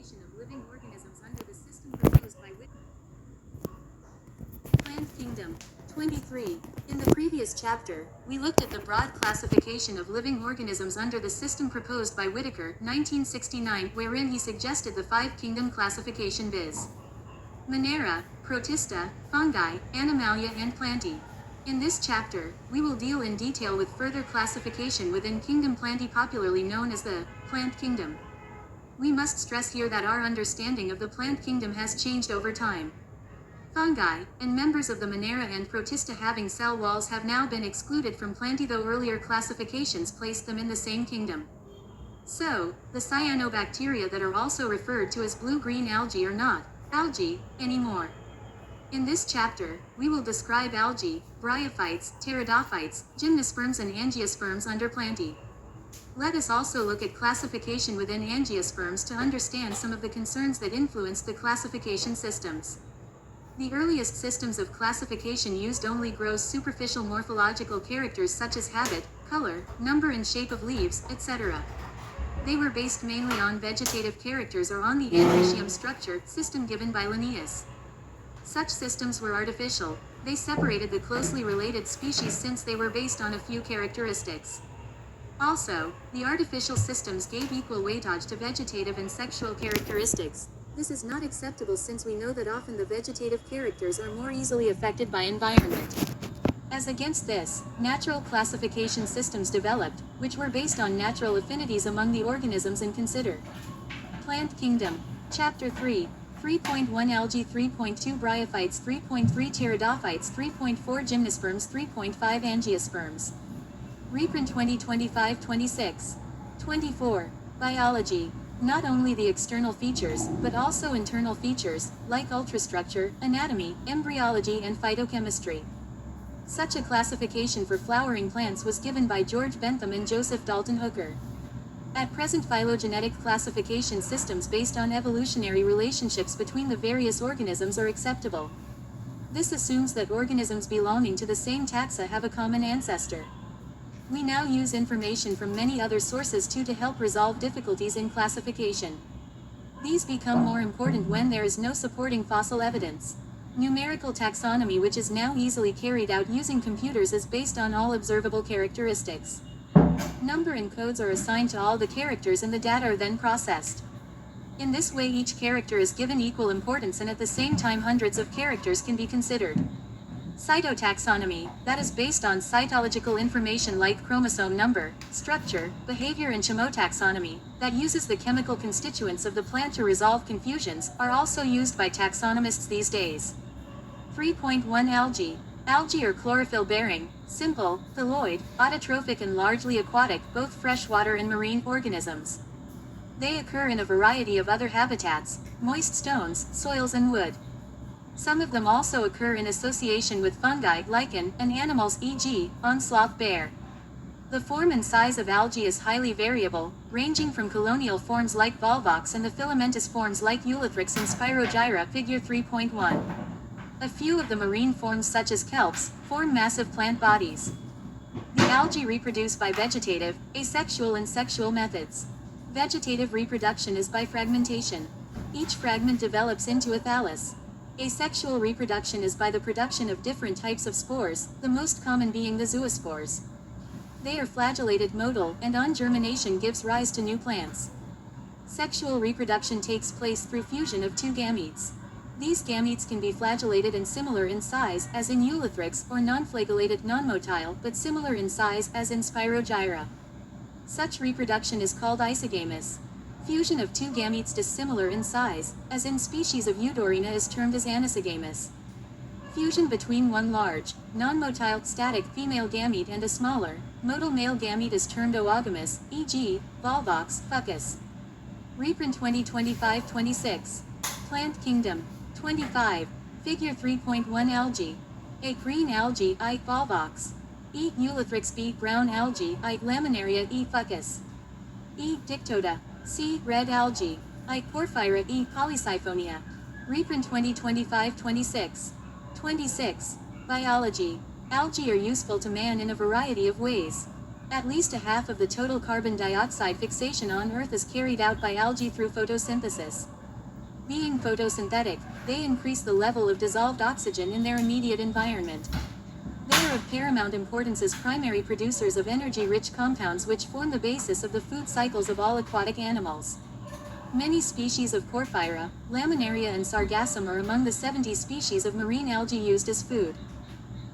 classification of living organisms under the system proposed by Plant Kingdom. 23. In the previous chapter, we looked at the broad classification of living organisms under the system proposed by Whittaker, 1969, wherein he suggested the 5-kingdom classification viz. Minera, Protista, Fungi, Animalia and Plantae. In this chapter, we will deal in detail with further classification within Kingdom Plantae, popularly known as the Plant Kingdom. We must stress here that our understanding of the plant kingdom has changed over time. Fungi, and members of the Minera and Protista having cell walls have now been excluded from Plantae, though earlier classifications placed them in the same kingdom. So, the cyanobacteria that are also referred to as blue-green algae are not algae anymore. In this chapter, we will describe algae, bryophytes, pteridophytes, gymnosperms and angiosperms under Plantae. Let us also look at classification within angiosperms to understand some of the concerns that influenced the classification systems. The earliest systems of classification used only gross superficial morphological characters such as habit, color, number and shape of leaves, etc. They were based mainly on vegetative characters or on the androecium structure system given by Linnaeus. Such systems were artificial. They separated the closely related species since they were based on a few characteristics. Also, the artificial systems gave equal weightage to vegetative and sexual characteristics. This is not acceptable since we know that often the vegetative characters are more easily affected by environment. As against this, natural classification systems developed, which were based on natural affinities among the organisms and consider. Plant Kingdom. Chapter 3. 3.1 Algae, 3.2 Bryophytes, 3.3 Pteridophytes, 3.4 Gymnosperms, 3.5 Angiosperms. Reprint 2025-26. 24. Biology. Not only the external features, but also internal features, like ultrastructure, anatomy, embryology and phytochemistry. Such a classification for flowering plants was given by George Bentham and Joseph Dalton Hooker. At present, phylogenetic classification systems based on evolutionary relationships between the various organisms are acceptable. This assumes that organisms belonging to the same taxa have a common ancestor. We now use information from many other sources too to help resolve difficulties in classification. These become more important when there is no supporting fossil evidence. Numerical taxonomy, which is now easily carried out using computers, is based on all observable characteristics. Number and codes are assigned to all the characters and the data are then processed. In this way, each character is given equal importance and at the same time hundreds of characters can be considered. Cytotaxonomy, that is based on cytological information like chromosome number, structure, behavior, and chemotaxonomy, that uses the chemical constituents of the plant to resolve confusions, are also used by taxonomists these days. 3.1 Algae. Algae are chlorophyll-bearing, simple, phyloid, autotrophic and largely aquatic, both freshwater and marine organisms. They occur in a variety of other habitats, moist stones, soils and wood. Some of them also occur in association with fungi, lichen, and animals, e.g., on-sloth bear. The form and size of algae is highly variable, ranging from colonial forms like volvox and the filamentous forms like Eulithrix and Spirogyra, figure 3.1. A few of the marine forms such as kelps form massive plant bodies. The algae reproduce by vegetative, asexual and sexual methods. Vegetative reproduction is by fragmentation. Each fragment develops into a thallus. Asexual reproduction is by the production of different types of spores, the most common being the zoospores. They are flagellated motile, and on germination gives rise to new plants. Sexual reproduction takes place through fusion of two gametes. These gametes can be flagellated and similar in size, as in Eulithrix, or non-flagellated non-motile, but similar in size, as in Spirogyra. Such reproduction is called isogamous. Fusion of two gametes dissimilar in size, as in species of Eudorina, is termed as anisogamous. Fusion between one large, non-motile static female gamete and a smaller, motile male gamete is termed oogamous, e.g., volvox, fucus. Reprint 2025-26. Plant Kingdom. 25. Figure 3.1 Algae. A. Green algae, I. Volvox. E. Eulithrix. B. Brown algae, I. Laminaria. E. Fucus. E. Dictota. C. Red algae, I. Porphyra. E. Polysiphonia. Reprint 2025-26. 26. Biology. Algae are useful to man in a variety of ways. At least a half of the total carbon dioxide fixation on Earth is carried out by algae through photosynthesis. Being photosynthetic, they increase the level of dissolved oxygen in their immediate environment. They are of paramount importance as primary producers of energy-rich compounds which form the basis of the food cycles of all aquatic animals. Many species of Porphyra, Laminaria and Sargassum are among the 70 species of marine algae used as food.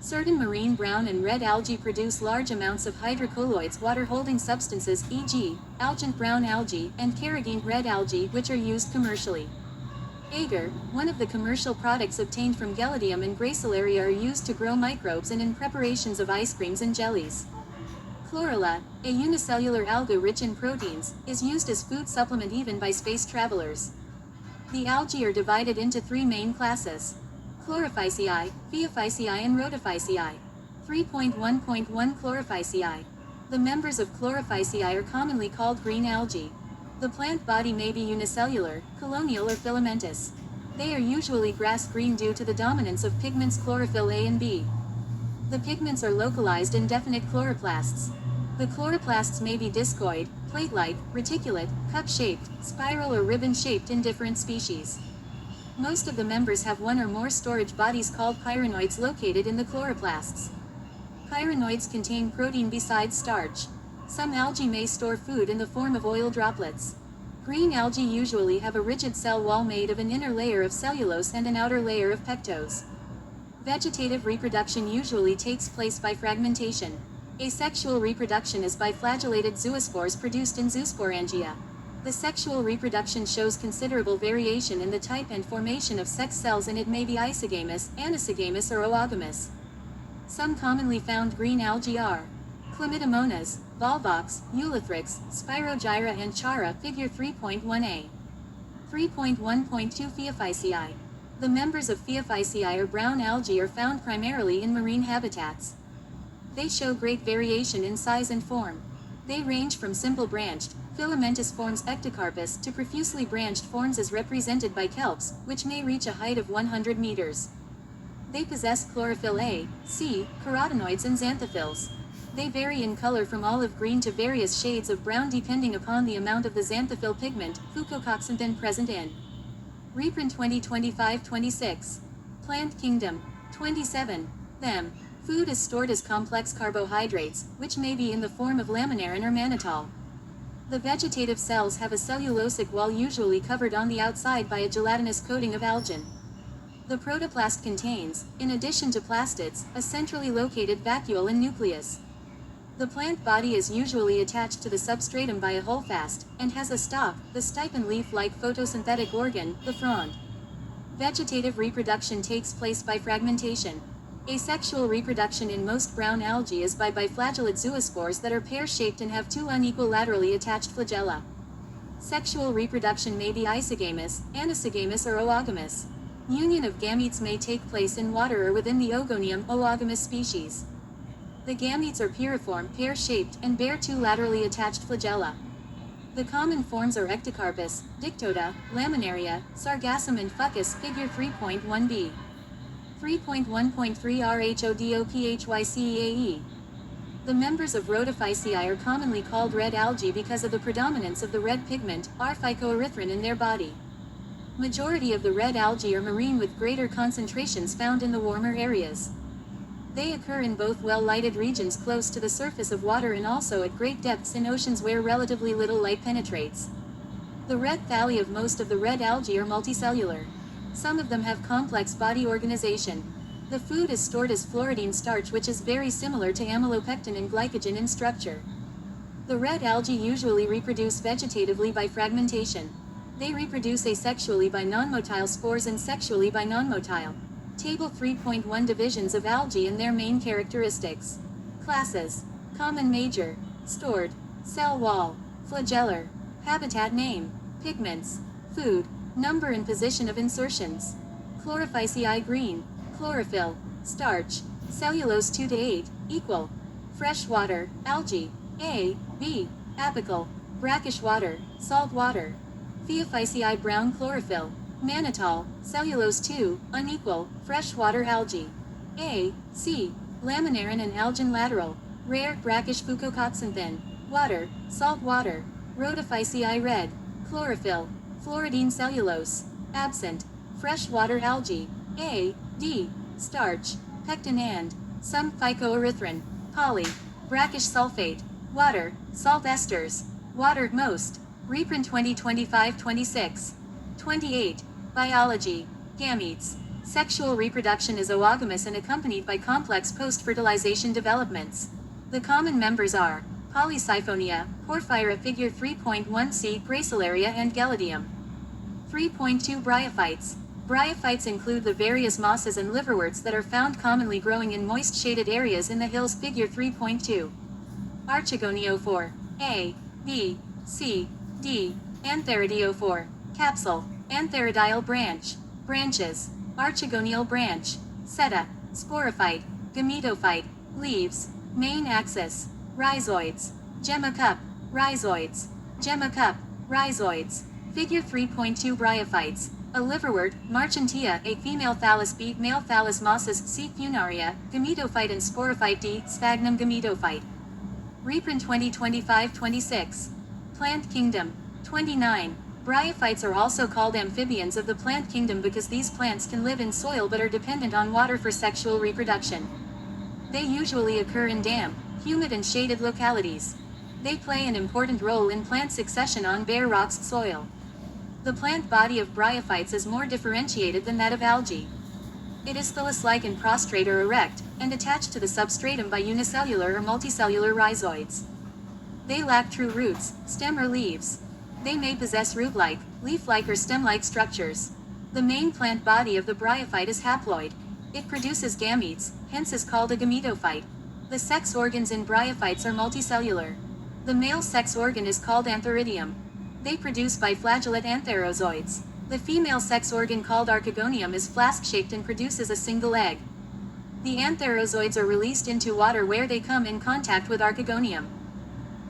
Certain marine brown and red algae produce large amounts of hydrocolloids, water-holding substances, e.g., algent brown algae, and carrageened red algae, which are used commercially. Agar, one of the commercial products obtained from Geladium and Gracilaria, are used to grow microbes and in preparations of ice creams and jellies. Chlorella, a unicellular alga rich in proteins, is used as food supplement even by space travelers. The algae are divided into three main classes: Chlorophyceae, Phaeophyceae and Rhodophyceae. 3.1.1 Chlorophyceae. The members of Chlorophyceae are commonly called green algae. The plant body may be unicellular, colonial or filamentous. They are usually grass green due to the dominance of pigments chlorophyll A and B. The pigments are localized in definite chloroplasts. The chloroplasts may be discoid, plate-like, reticulate, cup-shaped, spiral or ribbon-shaped in different species. Most of the members have one or more storage bodies called pyrenoids located in the chloroplasts. Pyrenoids contain protein besides starch. Some algae may store food in the form of oil droplets. Green algae usually have a rigid cell wall made of an inner layer of cellulose and an outer layer of pectose. Vegetative reproduction usually takes place by fragmentation. Asexual reproduction is by flagellated zoospores produced in zoosporangia. The sexual reproduction shows considerable variation in the type and formation of sex cells, and it may be isogamous, anisogamous or oogamous. Some commonly found green algae are Chlamydomonas, Volvox, Eulothrix, Spirogyra and Chara, figure 3.1a. 3.1.2 Phaeophyceae. The members of Phaeophyceae or brown algae are found primarily in marine habitats. They show great variation in size and form. They range from simple branched, filamentous forms ectocarpus to profusely branched forms as represented by kelps, which may reach a height of 100 meters. They possess chlorophyll A, C, carotenoids and xanthophylls. They vary in color from olive green to various shades of brown depending upon the amount of the xanthophyll pigment, fucocoxanthin, present in. Reprint 2025-26. Plant Kingdom. 27. Them. Food is stored as complex carbohydrates, which may be in the form of laminarin or mannitol. The vegetative cells have a cellulosic wall usually covered on the outside by a gelatinous coating of algin. The protoplast contains, in addition to plastids, a centrally located vacuole and nucleus. The plant body is usually attached to the substratum by a holdfast, and has a stalk, the stipen leaf-like photosynthetic organ, the frond. Vegetative reproduction takes place by fragmentation. Asexual reproduction in most brown algae is by biflagellate zoospores that are pear-shaped and have two unequal laterally attached flagella. Sexual reproduction may be isogamous, anisogamous or oogamous. Union of gametes may take place in water or within the Ogonium oogamous species. The gametes are piriform, pear-shaped, and bear two laterally attached flagella. The common forms are Ectocarpus, Dictota, Laminaria, Sargassum and Fucus, figure 3.1b. 3.1.3 RHODOPHYCEAE. The members of Rhodophyceae are commonly called red algae because of the predominance of the red pigment, R-phycoerythrin, in their body. Majority of the red algae are marine with greater concentrations found in the warmer areas. They occur in both well-lighted regions close to the surface of water and also at great depths in oceans where relatively little light penetrates. The red thalli of most of the red algae are multicellular. Some of them have complex body organization. The food is stored as fluoridine starch, which is very similar to amylopectin and glycogen in structure. The red algae usually reproduce vegetatively by fragmentation. They reproduce asexually by non-motile spores and sexually by non-motile. Table 3.1 Divisions of algae and their main characteristics. Classes. Common major. Stored. Cell wall. Flagellar. Habitat name. Pigments. Food. Number and position of insertions. Chlorophyceae green. Chlorophyll. Starch. Cellulose 2 to 8, equal. Freshwater, algae. A, B. Apical. Brackish water, salt water. Phaeophyceae brown chlorophyll. Mannitol, cellulose 2, unequal, freshwater algae. A, C. Laminarin and algin lateral. Rare, brackish fucocoxanthin. Water, salt water. Rhodophyceae red. Chlorophyll. Fluoridine cellulose. Absent. Freshwater algae. A. D. Starch. Pectin and. Some phycoerythrin. Poly. Brackish sulfate. Water, salt esters. Water, most. Reprint 2025-26. 28. Biology. Gametes. Sexual reproduction is oogamous and accompanied by complex post-fertilization developments. The common members are Polysiphonia, Porphyra figure 3.1c, Gracilaria and Geladium. 3.2 Bryophytes. Bryophytes include the various mosses and liverworts that are found commonly growing in moist shaded areas in the hills figure 3.2. Archegoniophore. A, B, C, D. Antheridiophore. Capsule. Antheridial branch. Branches. Archegonial branch. Seta. Sporophyte. Gametophyte. Leaves. Main axis. Rhizoids. Gemma cup. Rhizoids. Gemma cup. Rhizoids. Figure 3.2 Bryophytes. A liverwort, Marchantia, a female thallus B, male thallus mosses C. Funaria, gametophyte and sporophyte D. Sphagnum gametophyte. Reprint 2025-26. Plant Kingdom. 29. Bryophytes are also called amphibians of the plant kingdom because these plants can live in soil but are dependent on water for sexual reproduction. They usually occur in damp, humid and shaded localities. They play an important role in plant succession on bare rocks soil. The plant body of bryophytes is more differentiated than that of algae. It is thallus-like and prostrate or erect, and attached to the substratum by unicellular or multicellular rhizoids. They lack true roots, stem or leaves. They may possess root-like, leaf-like or stem-like structures. The main plant body of the bryophyte is haploid. It produces gametes, hence is called a gametophyte. The sex organs in bryophytes are multicellular. The male sex organ is called antheridium. They produce biflagellate antherozoids. The female sex organ called archegonium is flask-shaped and produces a single egg. The antherozoids are released into water where they come in contact with archegonium.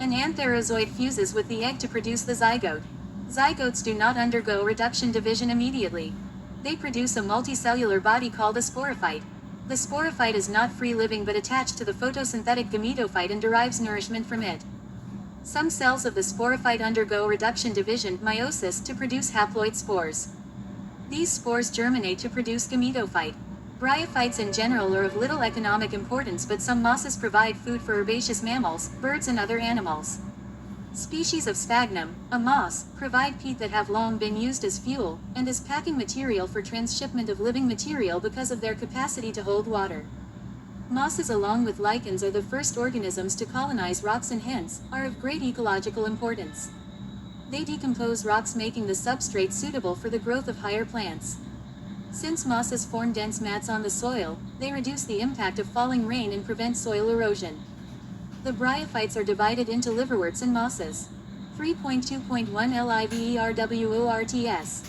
An antherozoid fuses with the egg to produce the zygote. Zygotes do not undergo reduction division immediately. They produce a multicellular body called a sporophyte. The sporophyte is not free-living but attached to the photosynthetic gametophyte and derives nourishment from it. Some cells of the sporophyte undergo reduction division, meiosis, to produce haploid spores. These spores germinate to produce gametophyte. Bryophytes in general are of little economic importance, but some mosses provide food for herbaceous mammals, birds and other animals. Species of sphagnum, a moss, provide peat that have long been used as fuel, and as packing material for transshipment of living material because of their capacity to hold water. Mosses along with lichens are the first organisms to colonize rocks and hence are of great ecological importance. They decompose rocks, making the substrate suitable for the growth of higher plants. Since mosses form dense mats on the soil, they reduce the impact of falling rain and prevent soil erosion. The bryophytes are divided into liverworts and mosses. 3.2.1 Liverworts.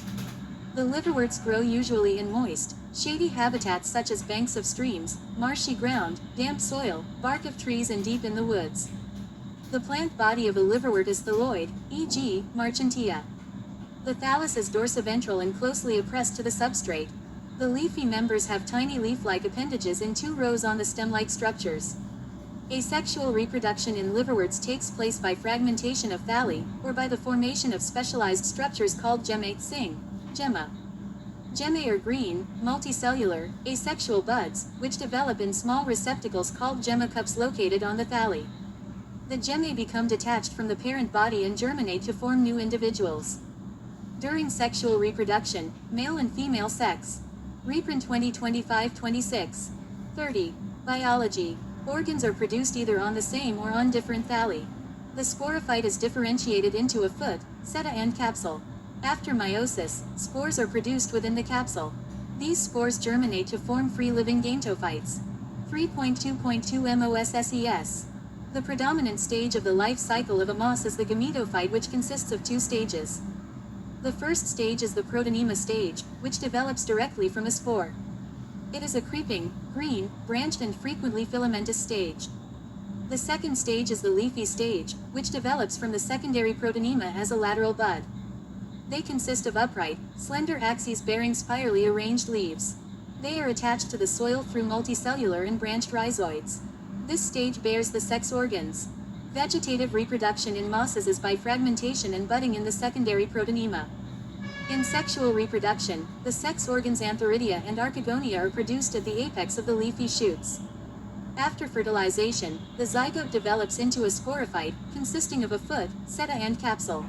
The liverworts grow usually in moist, shady habitats such as banks of streams, marshy ground, damp soil, bark of trees and deep in the woods. The plant body of a liverwort is thalloid, e.g., Marchantia. The thallus is dorsiventral and closely oppressed to the substrate. The leafy members have tiny leaf-like appendages in 2 rows on the stem-like structures. Asexual reproduction in liverworts takes place by fragmentation of thalli, or by the formation of specialized structures called gemma. Gemma. Gemmae are green, multicellular, asexual buds, which develop in small receptacles called gemma cups located on the thalli. The gemmae become detached from the parent body and germinate to form new individuals. During sexual reproduction, male and female sex. Reprint 2025-26. 30. Biology. Organs are produced either on the same or on different thalli. The sporophyte is differentiated into a foot, seta and capsule. After meiosis, spores are produced within the capsule. These spores germinate to form free-living gametophytes. 3.2.2 MOSSES. The predominant stage of the life cycle of a moss is the gametophyte, which consists of 2 stages. The first stage is the protonema stage, which develops directly from a spore. It is a creeping, green, branched and frequently filamentous stage. The second stage is the leafy stage, which develops from the secondary protonema as a lateral bud. They consist of upright, slender axes bearing spirally arranged leaves. They are attached to the soil through multicellular and branched rhizoids. This stage bears the sex organs. Vegetative reproduction in mosses is by fragmentation and budding in the secondary protonema. In sexual reproduction, the sex organs antheridia and archegonia are produced at the apex of the leafy shoots. After fertilization, the zygote develops into a sporophyte, consisting of a foot, seta and capsule.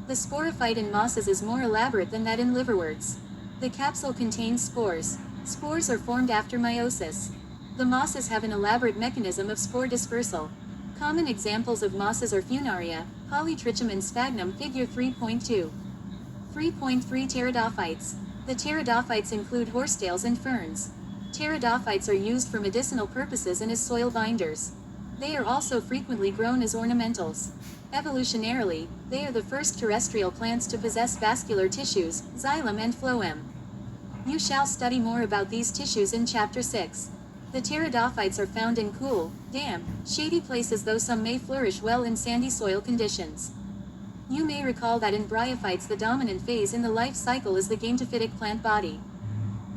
The sporophyte in mosses is more elaborate than that in liverworts. The capsule contains spores. Spores are formed after meiosis. The mosses have an elaborate mechanism of spore dispersal. Common examples of mosses are Funaria, Polytrichum and Sphagnum, figure 3.2. 3.3 Pteridophytes. The pteridophytes include horsetails and ferns. Pteridophytes are used for medicinal purposes and as soil binders. They are also frequently grown as ornamentals. Evolutionarily, they are the first terrestrial plants to possess vascular tissues, xylem and phloem. You shall study more about these tissues in Chapter 6. The pteridophytes are found in cool, damp, shady places, though some may flourish well in sandy soil conditions. You may recall that in bryophytes the dominant phase in the life cycle is the gametophytic plant body.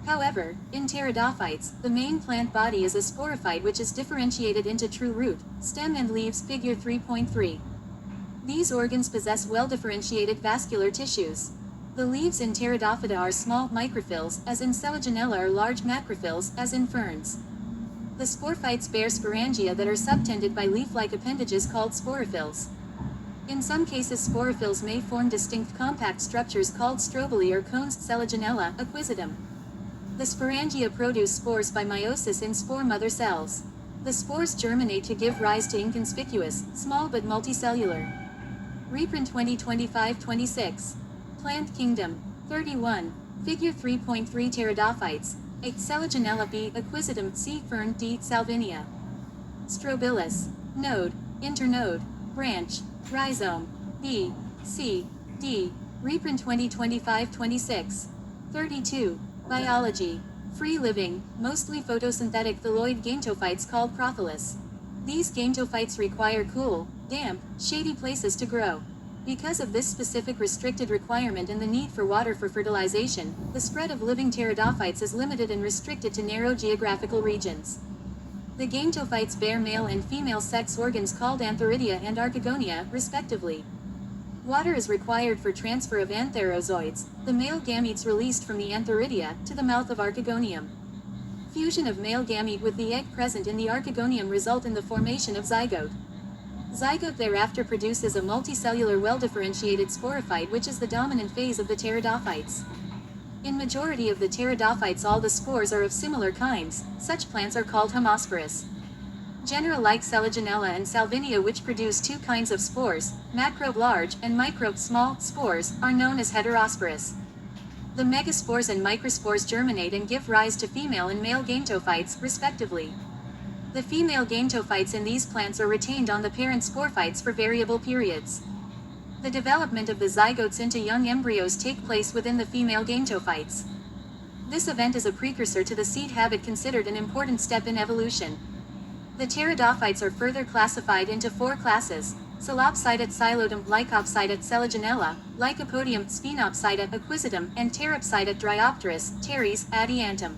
However, in pteridophytes, the main plant body is a sporophyte which is differentiated into true root, stem and leaves, figure 3.3. These organs possess well-differentiated vascular tissues. The leaves in Pteridophyta are small microphyls, as in Selaginella, are large macrophyls, as in ferns. The sporophytes bear sporangia that are subtended by leaf-like appendages called sporophylls. In some cases, sporophylls may form distinct compact structures called strobili or cones, Selaginella, acquisitum. The sporangia produce spores by meiosis in spore mother cells. The spores germinate to give rise to inconspicuous, small but multicellular. Reprint 2025-26. Plant Kingdom. 31. Figure 3.3 Pteridophytes. A. Selaginella B. Acquisitum C. Fern D. Salvinia. Strobilus. Node. Internode. Branch. Rhizome. B. C. D. Reprint 2025-26. 32. Biology. Free living, mostly photosynthetic thyloid gametophytes called protholis. These gametophytes require cool, damp, shady places to grow. Because of this specific restricted requirement and the need for water for fertilization, the spread of living pteridophytes is limited and restricted to narrow geographical regions. The gametophytes bear male and female sex organs called antheridia and archegonia, respectively. Water is required for transfer of antherozoids, the male gametes released from the antheridia, to the mouth of archegonium. Fusion of male gamete with the egg present in the archegonium result in the formation of zygote. Zygote thereafter produces a multicellular well-differentiated sporophyte, which is the dominant phase of the pteridophytes. In majority of the pteridophytes all the spores are of similar kinds. Such plants are called homosporous. Genera like Selaginella and Salvinia, which produce two kinds of spores, macrobe large and microbe small spores, are known as heterosporous. The megaspores and microspores germinate and give rise to female and male gametophytes, respectively. The female gametophytes in these plants are retained on the parent sporophytes for variable periods. The development of the zygotes into young embryos take place within the female gametophytes. This event is a precursor to the seed habit, considered an important step in evolution. The pteridophytes are further classified into four classes: Psilopsida, Psilotum, Lycopsida, Selaginella, Lycopodium, Sphenopsida, Acquisitum, and Pteropsida, Dryopteris, Teres, Adiantum.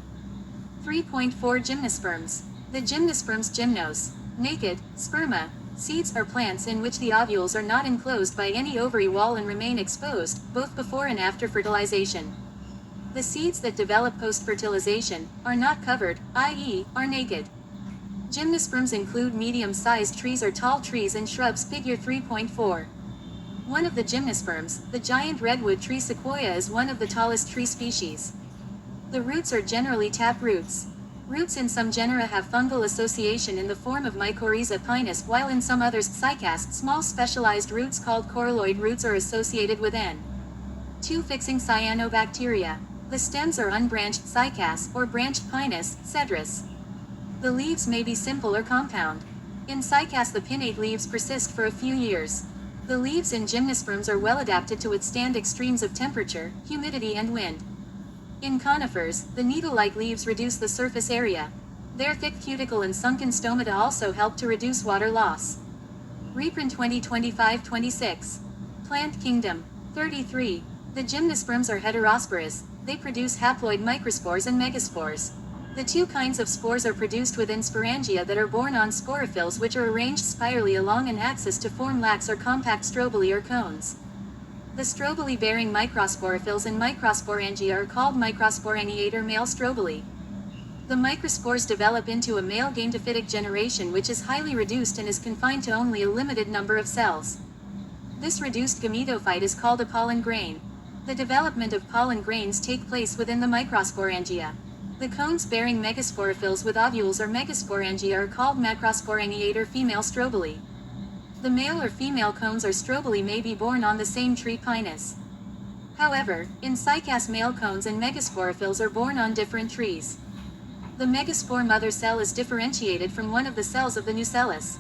3.4 Gymnosperms. The gymnosperms, gymnos, naked, sperma, seeds, are plants in which the ovules are not enclosed by any ovary wall and remain exposed, both before and after fertilization. The seeds that develop post-fertilization are not covered, i.e., are naked. Gymnosperms include medium-sized trees or tall trees and shrubs, figure 3.4. One of the gymnosperms, the giant redwood tree sequoia, is one of the tallest tree species. The roots are generally tap roots. Roots in some genera have fungal association in the form of Mycorrhiza pinus, while in some others, cycas, small specialized roots called coralloid roots, are associated with N2 fixing cyanobacteria. The stems are unbranched cycas or branched pinus, cedrus. The leaves may be simple or compound. In cycas the pinnate leaves persist for a few years. The leaves in gymnosperms are well adapted to withstand extremes of temperature, humidity and wind. In conifers, the needle-like leaves reduce the surface area. Their thick cuticle and sunken stomata also help to reduce water loss. Reprint 2025-26. Plant Kingdom. 33. The gymnosperms are heterosporous. They produce haploid microspores and megaspores. The two kinds of spores are produced within sporangia that are borne on sporophylls, which are arranged spirally along an axis to form lax or compact strobili or cones. The strobili-bearing microsporophylls in microsporangia are called microsporangiate or male strobili. The microspores develop into a male gametophytic generation, which is highly reduced and is confined to only a limited number of cells. This reduced gametophyte is called a pollen grain. The development of pollen grains take place within the microsporangia. The cones bearing megasporophylls with ovules or megasporangia are called macrosporangiate or female strobili. The male or female cones or strobili may be borne on the same tree Pinus. However, in cycas male cones and megasporophylls are borne on different trees. The megaspore mother cell is differentiated from one of the cells of the nucellus.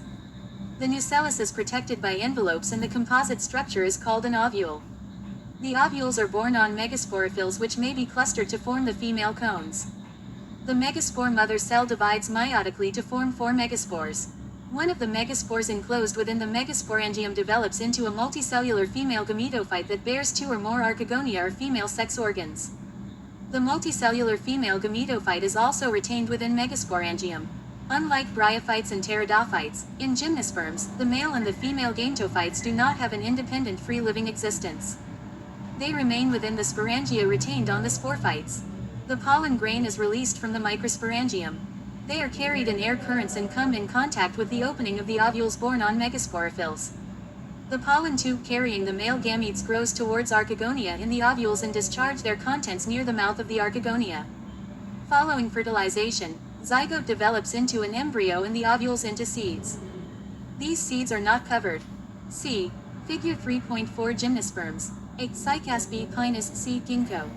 The nucellus is protected by envelopes and the composite structure is called an ovule. The ovules are borne on megasporophylls, which may be clustered to form the female cones. The megaspore mother cell divides meiotically to form 4 megaspores. One of the megaspores enclosed within the megasporangium develops into a multicellular female gametophyte that bears 2 or more archegonia or female sex organs. The multicellular female gametophyte is also retained within megasporangium. Unlike bryophytes and pteridophytes, in gymnosperms, the male and the female gametophytes do not have an independent free-living existence. They remain within the sporangia retained on the sporophytes. The pollen grain is released from the microsporangium. They are carried in air currents and come in contact with the opening of the ovules borne on megasporophylls. The pollen tube carrying the male gametes grows towards archegonia in the ovules and discharge their contents near the mouth of the archegonia. Following fertilization, zygote develops into an embryo and the ovules into seeds. These seeds are not covered. See Figure 3.4 Gymnosperms. A. Cycas B. Pinus C. Ginkgo.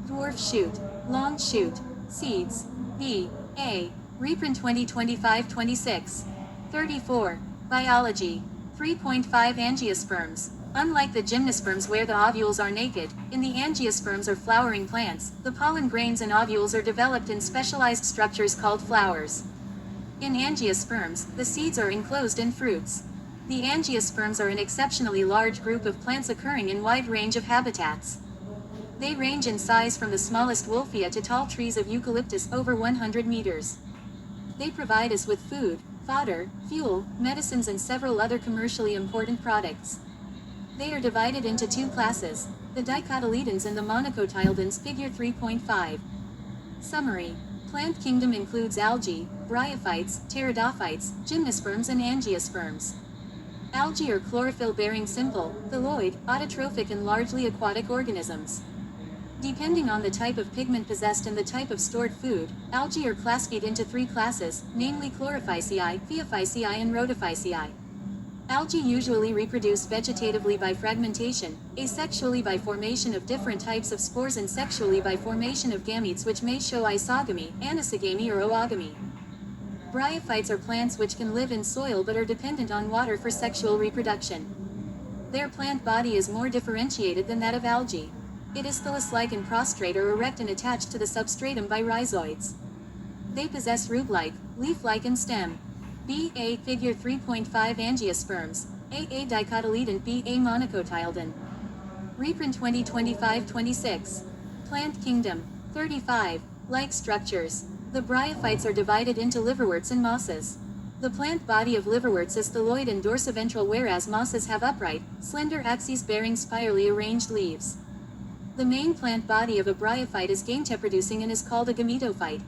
Dwarf shoot. Long shoot. Seeds. B. A. Reprint 2025-26. 34. Biology. 3.5 Angiosperms. Unlike the gymnosperms where the ovules are naked, in the angiosperms or flowering plants, the pollen grains and ovules are developed in specialized structures called flowers. In angiosperms, the seeds are enclosed in fruits. The angiosperms are an exceptionally large group of plants occurring in wide range of habitats. They range in size from the smallest wolfia to tall trees of eucalyptus over 100 meters. They provide us with food, fodder, fuel, medicines and several other commercially important products. They are divided into 2 classes, the dicotyledons and the monocotyledons. Figure 3.5. Summary. Plant kingdom includes algae, bryophytes, pteridophytes, gymnosperms and angiosperms. Algae are chlorophyll-bearing simple, thyloid, autotrophic and largely aquatic organisms. Depending on the type of pigment possessed and the type of stored food, algae are classified into 3 classes, namely chlorophyceae, phaeophyceae and rhodophyceae. Algae usually reproduce vegetatively by fragmentation, asexually by formation of different types of spores and sexually by formation of gametes which may show isogamy, anisogamy or oogamy. Bryophytes are plants which can live in soil but are dependent on water for sexual reproduction. Their plant body is more differentiated than that of algae. It is thylus-like and prostrate or erect and attached to the substratum by rhizoids. They possess root-like, leaf-like and stem. B. A. Figure 3.5 Angiosperms. A. Dicotyledon. B. A. Monocotyledon. Reprint 2025-26. Plant Kingdom. 35. Like structures. The bryophytes are divided into liverworts and mosses. The plant body of liverworts is thyloid and dorsiventral, whereas mosses have upright, slender axes bearing spirally arranged leaves. The main plant body of a bryophyte is gamete-producing and is called a gametophyte.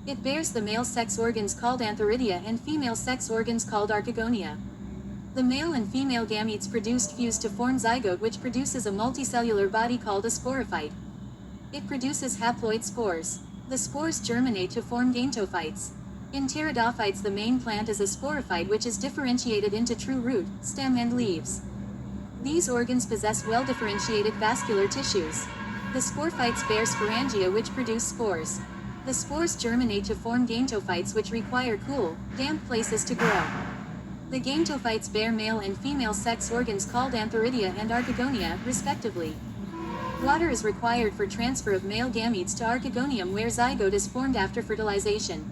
It bears the male sex organs called antheridia and female sex organs called archegonia. The male and female gametes produced fuse to form zygote, which produces a multicellular body called a sporophyte. It produces haploid spores. The spores germinate to form gametophytes. In pteridophytes, the main plant is a sporophyte which is differentiated into true root, stem and leaves. These organs possess well-differentiated vascular tissues. The sporophytes bear sporangia which produce spores. The spores germinate to form gametophytes which require cool, damp places to grow. The gametophytes bear male and female sex organs called antheridia and archegonia, respectively. Water is required for transfer of male gametes to archegonium, where zygote is formed after fertilization.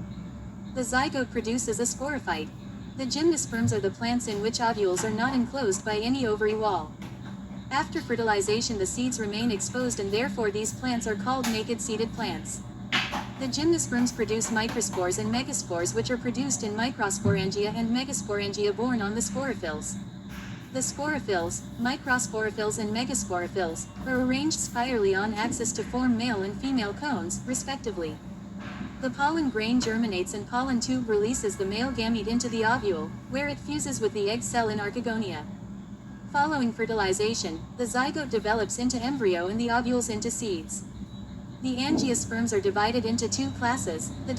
The zygote produces a sporophyte. The gymnosperms are the plants in which ovules are not enclosed by any ovary wall. After fertilization, the seeds remain exposed and therefore these plants are called naked seeded plants. The gymnosperms produce microspores and megaspores, which are produced in microsporangia and megasporangia borne on the sporophylls. The sporophylls, microsporophylls and megasporophylls, are arranged spirally on axis to form male and female cones, respectively. The pollen grain germinates and pollen tube releases the male gamete into the ovule, where it fuses with the egg cell in archegonia. Following fertilization, the zygote develops into embryo and the ovules into seeds. The angiosperms are divided into two classes, the